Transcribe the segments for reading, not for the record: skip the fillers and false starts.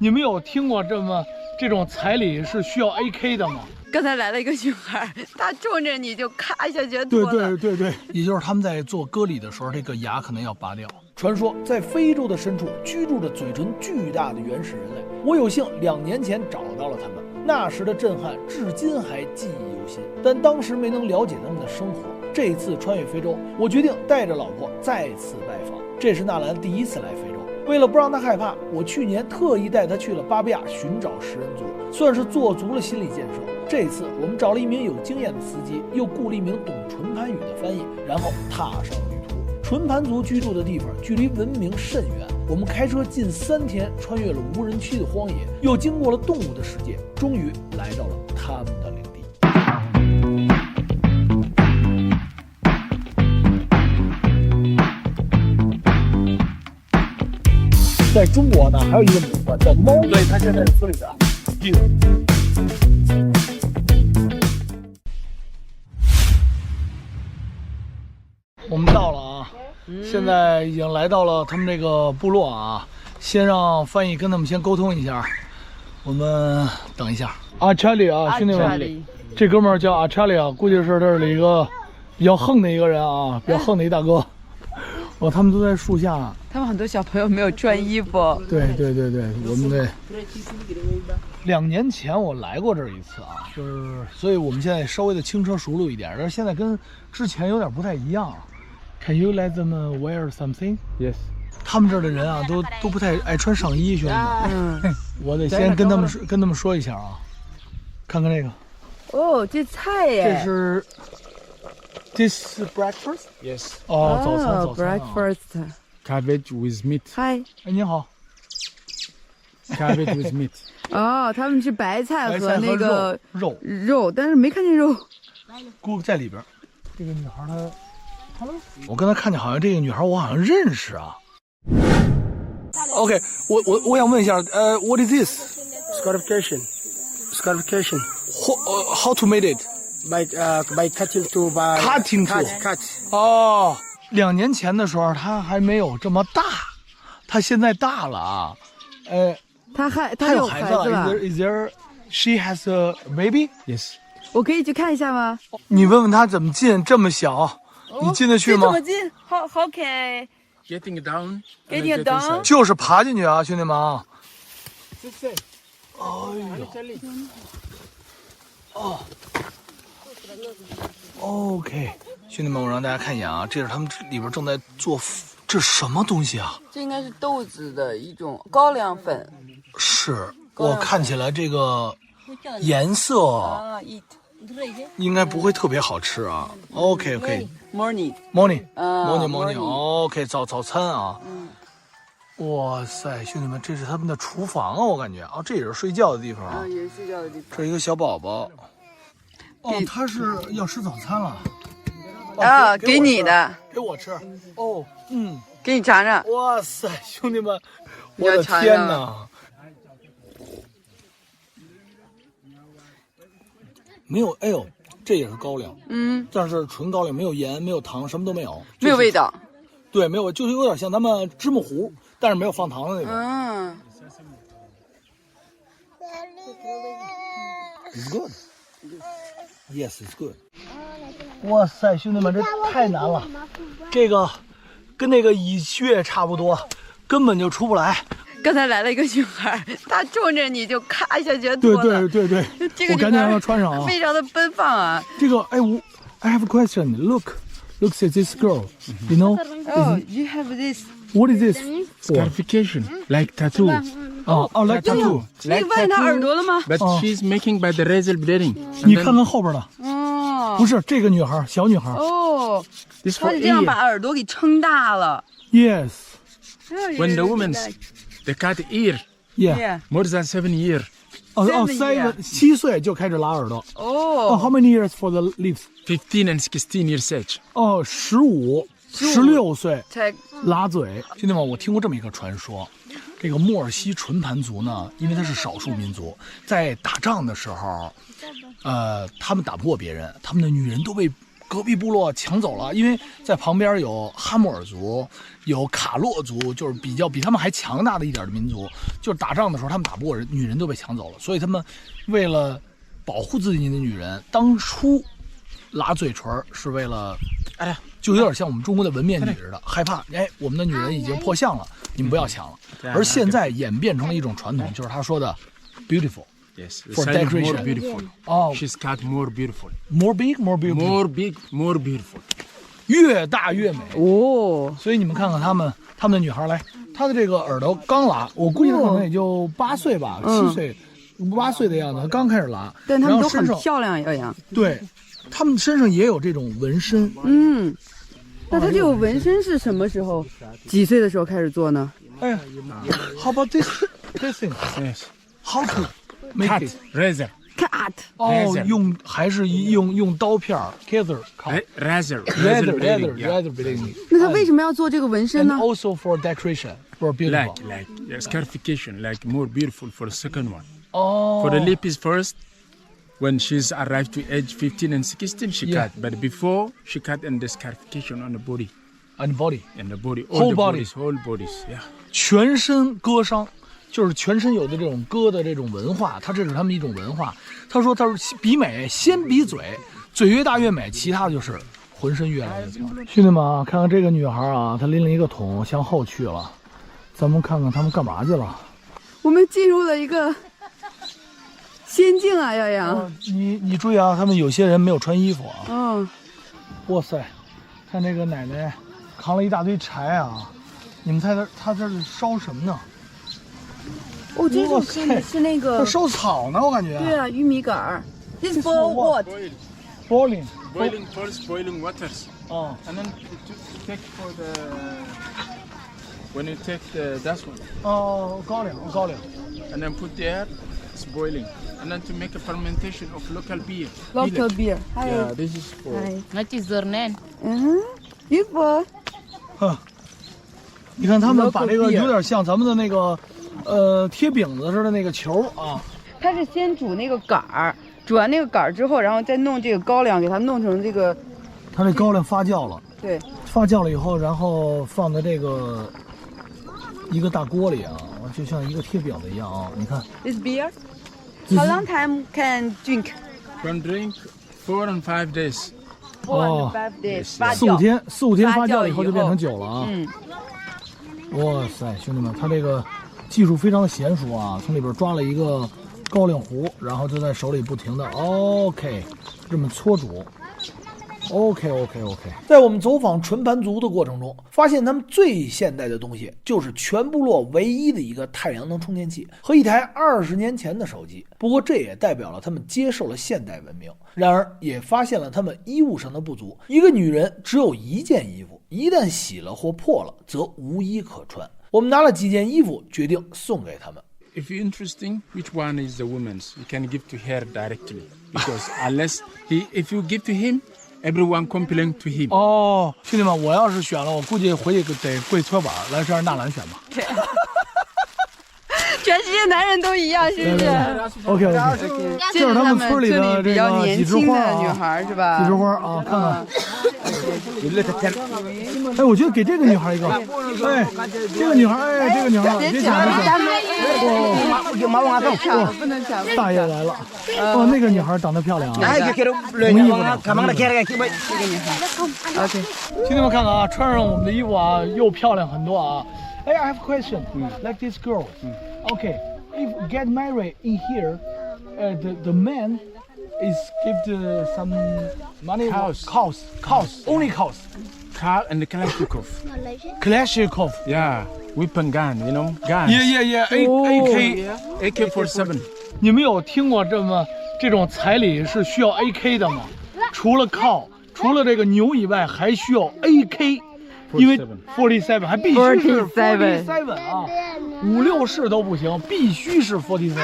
你们有听过这种彩礼是需要 AK 的吗？刚才来了一个女孩，她冲着你就咔一下就脱了。对，也就是他们在做割礼的时候，这个牙可能要拔掉。传说在非洲的深处居住着嘴唇巨大的原始人类，我有幸2年前找到了他们，那时的震撼至今还记忆犹新，但当时没能了解他们的生活。这一次穿越非洲，我决定带着老婆再次拜访。这是纳兰第一次来非洲，为了不让她害怕，我去年特意带她去了巴比亚寻找食人族，算是做足了心理建设。这次我们找了一名有经验的司机，又雇了一名懂纯盘语的翻译，然后踏上旅途。纯盘族居住的地方距离文明甚远，我们开车近3天，穿越了无人区的荒野，又经过了动物的世界，终于来到了他们的领地。在中国呢，还有一个名字叫猫，对，它现在是斯里兰。我们到了啊，现在已经来到了他们这个部落啊，先让翻译跟他们先沟通一下，我们等一下。阿查里啊，兄弟们，这哥们儿叫阿查里啊，估计是这里一个比较横的一个人啊，比较横的一大哥。哦，他们都在树下。他们很多小朋友没有穿衣服。对，我们得。2年前我来过这儿一次啊，所以我们现在稍微的轻车熟路一点，但是现在跟之前有点不太一样。Can you let them wear something? Yes. 他们这儿的人啊，都不太爱穿上衣，兄弟们。我得先跟他们说一下啊，看看这个。哦，这菜耶。这是。This breakfast? Yes. 哦，早餐。Breakfast. Cabbage with meat. Hi. 哎，你好。Cabbage with meat. 哦，他们是白菜和那个肉，但是没看见肉。菇在里边。这个女孩她，我刚才看见好像这个女孩我好像认识啊。OK， 我想问一下，What is this? Scarification. How to make it? By cutting to by cutting to cut. 哦，2年前的时候它还没有这么大，它现在大了啊。她有孩子了。Is there? She has a baby? Yes. 我可以去看一下吗？你问问她怎么进，这么小，你进得去吗？怎么进？好 can Getting down. getting down. 就是爬进去啊，兄弟们啊！哎呦，哦。OK， 兄弟们，我让大家看一眼啊，这是他们里边正在做，这是什么东西啊？这应该是豆子的一种高粱粉。是我看起来这个颜色应该不会特别好吃啊。OK。Morning。OK， 早餐啊。哇塞，兄弟们，这是他们的厨房啊，我感觉啊，这也是睡觉的地方啊。也是睡觉的地方。这是一个小宝宝。哦，他是要吃早餐了。啊，给你的，给我吃。哦，给你尝尝。哇塞，兄弟们，我的天哪！没有，哎呦，这也是高粱。但是纯高粱，没有盐，没有糖，什么都没有，没有味道。对，没有，就是有点像咱们芝麻糊，但是没有放糖的那个。It's good. Yes, it's good. 哇塞，兄弟们，这太难了，这个跟那个蚁穴差不多，根本就出不来。刚才来了一个女孩，她冲着你就咔一下就脱了。对，这个我赶紧让她穿上啊，非常的奔放啊。这个，哎，I have a question. Look at this girl. You know? Oh, you have this. What is this? Scarification, like tattoo. Like tattoo. 你问她耳朵了吗？ But she's making by the razor bleeding. 你看看后边的。不是这个女孩，小女孩。哦， This 她 for 是这样 ear. 把耳朵给撑大了。 Yes. When the woman's the cat ear Yeah. more than 7 years. 7岁就开始拉耳朵。哦。How many years for the lips? 15 and 16 years age. 15、16岁才拉嘴。兄弟们，我听过这么一个传说，这个莫尔西纯盘族呢，因为他是少数民族，在打仗的时候，他们打不过别人，他们的女人都被隔壁部落抢走了，因为在旁边有哈穆尔族，有卡洛族，就是比他们还强大的一点的民族。就是打仗的时候，他们打不过人，女人都被抢走了，所以他们为了保护自己的女人，当初拉嘴唇是为了，就有点像我们中国的纹面女似的，害怕我们的女人已经破相了，你们不要抢了。而现在演变成了一种传统，就是他说的 beautiful。Yes, for decoration. More beautiful. Oh, she's got more beautiful. More big, more beautiful. More big, more beautiful. 越大越美哦。所以你们看看他们的女孩来，她的这个耳朵刚拉，我估计她可能也就8岁吧，7岁、8岁的样子，刚开始拉。但她们都很漂亮，耀阳。对，她们身上也有这种纹身。嗯，那她这个纹身是什么时候？几岁的时候开始做呢？哎 ，How about this thing? Yes. How to? Cut razor. Cut. 哦，还是用刀片 razor blade。那他为什么要做这个纹身呢 ？And also for decoration, for beautiful. Like scarification, like more beautiful for the second one. Oh. For the lips first, when she's arrived to age 15 and 16, she cut. But before she cut, and the scarification on the body. On the body. And the body. Whole body. Whole bodies. Yeah. 全身割伤。就是全身有的这种割的这种文化，这是他们一种文化。他说比美先比嘴，嘴越大越美，其他的就是浑身越来越漂亮。兄弟们啊，看看这个女孩啊，她拎了一个桶向后去了，咱们看看他们干嘛去了。我们进入了一个仙境啊，耀阳。你注意啊，他们有些人没有穿衣服啊。嗯。哇塞，看这个奶奶扛了一大堆柴啊，你们猜她这是烧什么呢？哦，这种看的是那个烧草呢，我感觉。对啊，玉米杆儿。This for what? Boiling. Boiling first, boiling waters. Oh. And then take for the when you take that one. 哦，高粱。And then put there, it's boiling. And then to make a fermentation of local beer. Local beer. Hi. Yeah, this is for. What is your name? Beautiful. 你看他们把这个有点像咱们的那个。贴饼子似的那个球啊，它是先煮那个杆儿，煮完那个杆儿之后，然后再弄这个高粱，给它弄成这个。它这高粱发酵了，对，发酵了以后，然后放在这个一个大锅里啊，就像一个贴饼子一样啊。你看。This beer, how long time can drink? Can drink 4 and 5 days. 4 and 5 days. 4、5天发酵了以后就变成酒了啊。哇塞，兄弟们，他这个技术非常的娴熟啊！从里边抓了一个高粱糊，然后就在手里不停的 OK， 这么搓煮。OK。在我们走访纯盘族的过程中，发现他们最现代的东西就是全部落唯一的一个太阳能充电器和一台20年前的手机。不过这也代表了他们接受了现代文明，然而也发现了他们衣物上的不足。一个女人只有一件衣服，一旦洗了或破了，则无衣可穿。我们拿了几件衣服，决定送给他们。If you're interested, which one is the woman's? You can give to her directly, because if you give to him.Everyone complain to him. 哦，兄弟们，我要是选了，我估计回去得跪搓板，来这儿纳兰选吧。全世界男人都一样，是不是 ？OK。这是他们村里的这个几枝花啊，女孩是吧？几枝花啊，看看。哎，我觉得给这个女孩一个。哎，这个女孩，别抢，不能抢。大爷来了。哦，那个女孩长得漂亮啊。红衣服的。这个女孩。OK。兄弟们看看啊，穿上我们的衣服啊，又漂亮很多啊。Hey, I have a question. Like this girl. Okay, if get married in here, the man is give some money. Cows. Only cows. Cow and the Kalashnikov. Kalashnikov. Yeah, weapon gun, you know, guns. Yeah. AK-47. 你们有听过这种彩礼是需要 AK 的吗？除了 cow，除了这个牛以外，还需要 AK。因为 47还必须是 47啊，5、6式都不行，必须是47。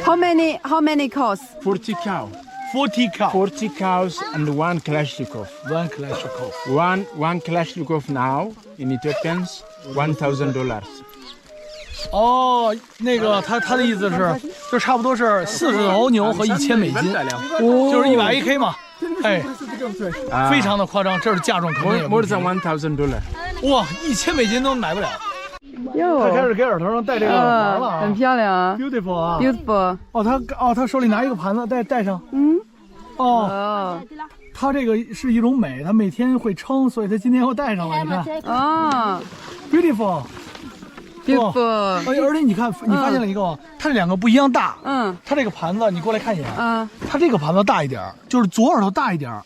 How many cows? 40 cows. 40 cows. 40 cows and 1 Kalashnikov. 1 Kalashnikov now in Ethiopians $1,000. 哦，那个他的意思是，就差不多是40头牛和1000美金，就是100 AK 嘛。哎，非常的夸张，这是嫁妆肯定也 more 不 than 便宜$1,000. 哇，1000美金都买不了。哟，他开始给耳朵上戴这个环了啊，很漂亮啊 beautiful 啊。 ，beautiful。他手里拿一个盘子戴上。嗯，哦，哦，他这个是一种美，他每天会称，所以他今天又戴上了。你看哦 ，beautiful。 ，beautiful。而且你看，你发现了一个吗？它这两个不一样大。嗯它这个盘子，你过来看一眼。嗯，它这个盘子大一点儿，就是左耳朵大一点儿，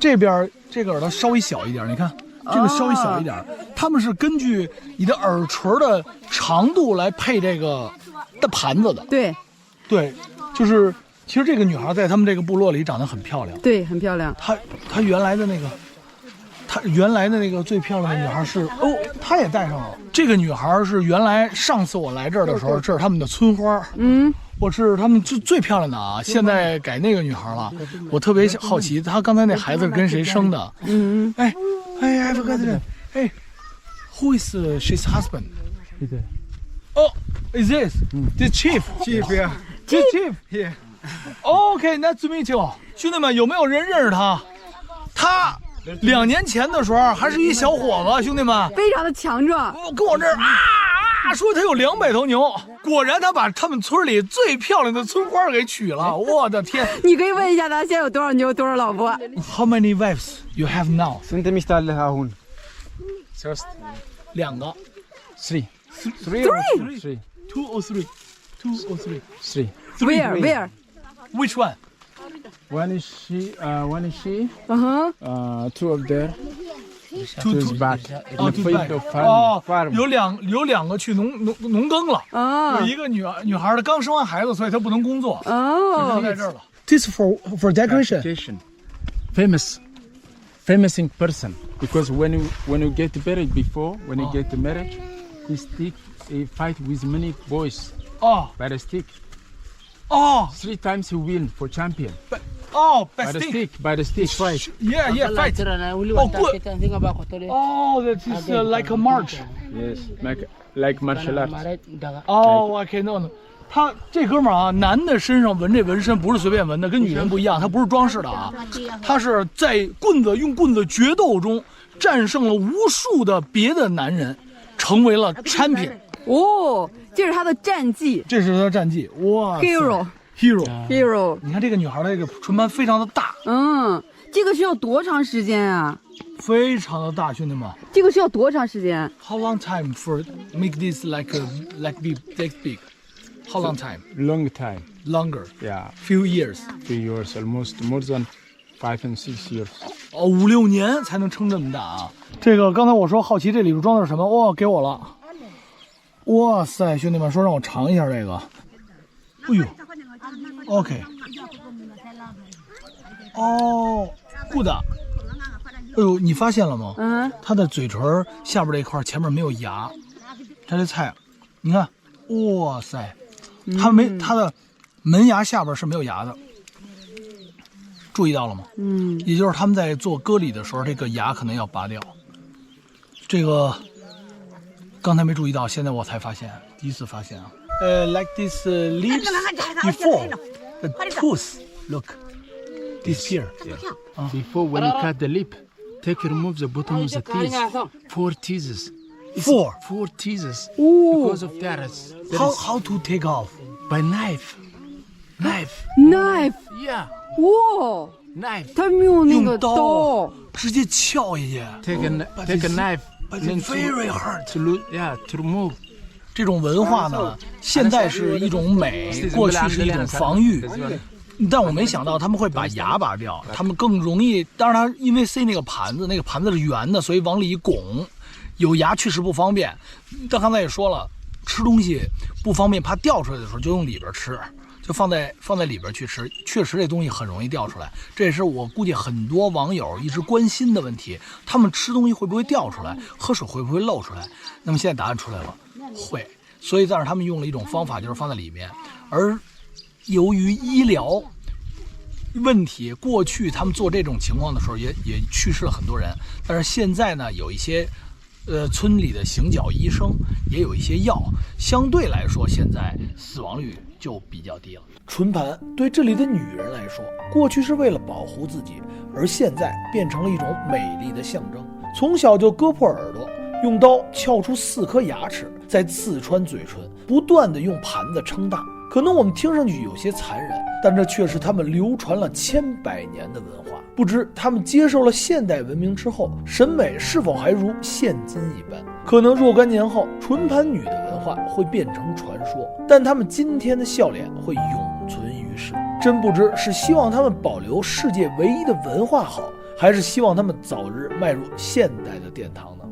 这边这个耳朵稍微小一点儿。你看，这个稍微小一点儿。他们是根据你的耳垂的长度来配这个的盘子的。对对，就是其实这个女孩在他们这个部落里长得很漂亮。对，很漂亮。她原来的那个。她原来的那个最漂亮的女孩是她也戴上了。这个女孩是原来上次我来这儿的时候，这是他们的村花。嗯，我是他们最漂亮的啊，现在改那个女孩了。我特别好奇，她刚才那孩子是跟谁生的？嗯，哎，I forgot it. 哎 ，Who is she's husband? Oh, is this the chief? Chief, yeah. The chief. Yeah. Okay, nice to meet you. 兄弟们，有没有人认识他？他2年前的时候还是一小伙子，兄弟们，非常的强壮。跟我这儿说他有200头牛，果然他把他们村里最漂亮的村花给娶了。我的天！你可以问一下他现在有多少牛，多少老婆。How many wives you have now? Sunta mistal lahun. Just 2个 three. Three. ，2 or 3? 2 or 3? Three. Where? Which one? One is she. 嗯哼。 Two of there. Two is back. 哦 In the field of 哦 farm. 有两个去农耕了。哦有一个女孩，她刚生完孩子，所以她不能工作，哦，在这儿了。This for decoration. Education. Famous in person because when you get married when you get married, he fight with many boys 哦 by the stick. 哦 3 times he win for champion. 哦 By the stick fight. Yeah, fight. Oh, good. Oh, that is like a march. Yes, like martial arts. 哦，OK， no。他这哥们儿啊，男的身上纹这纹身不是随便纹的，跟女人不一样，他不是装饰的啊，他是在用棍子决斗中战胜了无数的别的男人，成为了champion。哦，这是他的战绩。这是他的战绩，哇 Hero。你看这个女孩的这个唇盘非常的大，嗯，这个需要多长时间啊？非常的大，兄弟们。这个需要多长时间 How long time for make this like be that big? How long time? Long time. Longer. Yeah, Few years. few years, almost more than 5 and 6 years. 哦，5、6年才能撑这么大啊！这个刚才我说好奇这里边装的是什么？哇，给我了！哇塞，兄弟们说让我尝一下这个。哎呦 ，OK。哦，good。哎呦，你发现了吗？嗯，它的嘴唇下边这一块前面没有牙，它这菜，你看，哇塞，它的门牙下边是没有牙的，注意到了吗？嗯，也就是他们在做割礼的时候，这个牙可能要拔掉。这个刚才没注意到，现在我才发现，第一次发现啊。Like this lips before the tooth look disappear. Before when you cut the lip, remove the bottom of the teeth. 4 teeth. Four. 4 teeth. Oh. Because of that, How to take off? by knife. Knife。 Yeah, 哇， knife. 他们用那用个刀。直接撬下去。 Take a knife. But and it's very hard. to remove. 这种文化呢，现在是一种美，过去是一种防御。但我没想到他们会把牙拔掉，他们更容易。当然，它因为塞那个盘子是圆的，所以往里一拱，有牙确实不方便。但刚才也说了，吃东西不方便，怕掉出来的时候就用里边吃，就放在里边去吃。确实这东西很容易掉出来，这也是我估计很多网友一直关心的问题：他们吃东西会不会掉出来，喝水会不会漏出来？那么现在答案出来了，会。所以但是他们用了一种方法，就是放在里面。而由于医疗问题，过去他们做这种情况的时候也去世了很多人。但是现在呢，有一些村里的行脚医生也有一些药，相对来说现在死亡率就比较低了。唇盘对这里的女人来说，过去是为了保护自己，而现在变成了一种美丽的象征。从小就割破耳朵，用刀撬出4颗牙齿，再刺穿嘴唇，不断的用盘子撑大。可能我们听上去有些残忍，但这却是他们流传了千百年的文化。不知他们接受了现代文明之后，审美是否还如现今一般？可能若干年后，唇盘女的文化会变成传说，但他们今天的笑脸会永存于世。真不知是希望他们保留世界唯一的文化好，还是希望他们早日迈入现代的殿堂呢？